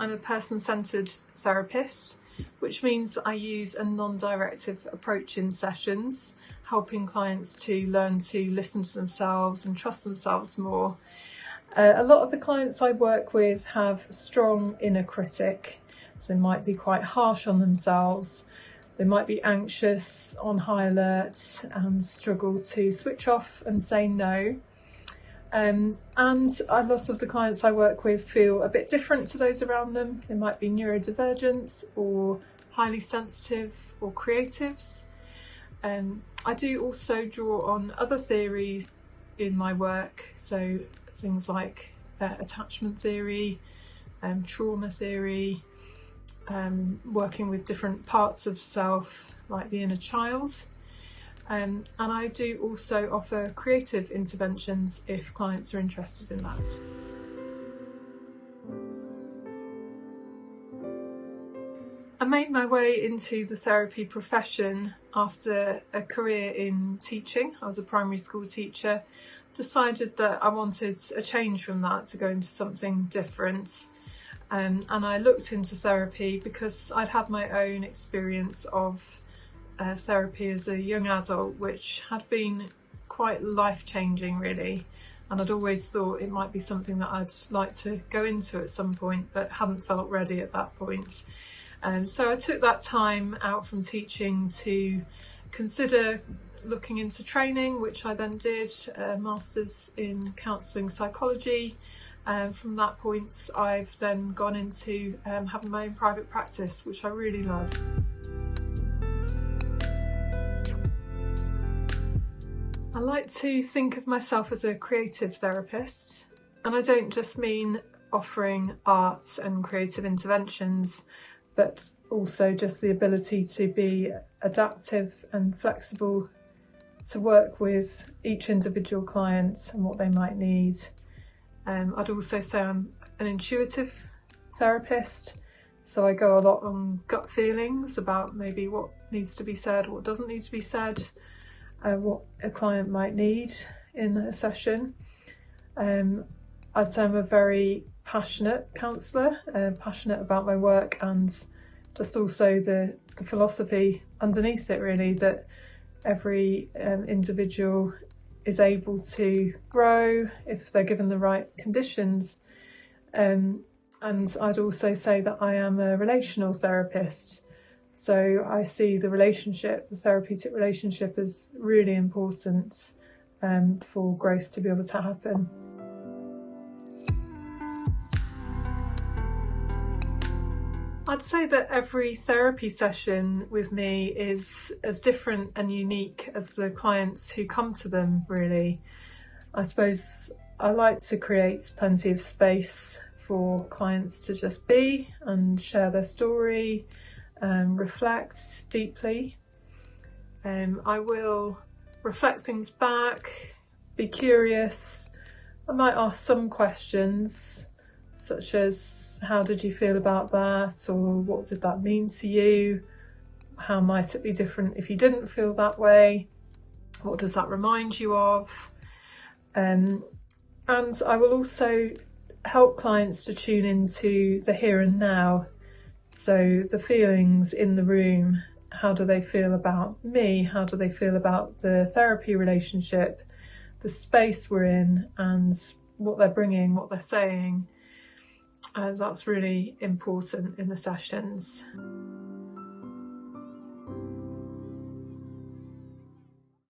I'm a person-centred therapist, which means that I use a non-directive approach in sessions, helping clients to learn to listen to themselves and trust themselves more. A lot of the clients I work with have a strong inner critic. So they might be quite harsh on themselves. They might be anxious, on high alert, and struggle to switch off and say no. And a lot of the clients I work with feel a bit different to those around them. They might be neurodivergent or highly sensitive or creatives. I do also draw on other theories in my work, so things like attachment theory, trauma theory, working with different parts of self like the inner child. And I do also offer creative interventions if clients are interested in that. I made my way into the therapy profession after a career in teaching. I was a primary school teacher, decided that I wanted a change from that to go into something different. And I looked into therapy because I'd had my own experience of therapy as a young adult, which had been quite life-changing really, and I'd always thought it might be something that I'd like to go into at some point, but hadn't felt ready at that point. So I took that time out from teaching to consider looking into training, which I then did, a master's in counselling psychology. From that point I've then gone into having my own private practice, which I really love. I like to think of myself as a creative therapist, and I don't just mean offering art and creative interventions, but also just the ability to be adaptive and flexible, to work with each individual client and what they might need. I'd also say I'm an intuitive therapist, so I go a lot on gut feelings about maybe what needs to be said, what doesn't need to be said, what a client might need in a session. I'd say I'm a very passionate counsellor, passionate about my work, and just also the philosophy underneath it really, that every individual is able to grow if they're given the right conditions. And I'd also say that I am a relational therapist. So I see the relationship, the therapeutic relationship, as really important for growth to be able to happen. I'd say that every therapy session with me is as different and unique as the clients who come to them, really. I suppose I like to create plenty of space for clients to just be and share their story, reflect deeply. I will reflect things back, be curious. I might ask some questions, such as how did you feel about that, or what did that mean to you? How might it be different if you didn't feel that way? What does that remind you of? And I will also help clients to tune into the here and now. So the feelings in the room, how do they feel about me? How do they feel about the therapy relationship, the space we're in, and what they're bringing, what they're saying? That's really important in the sessions.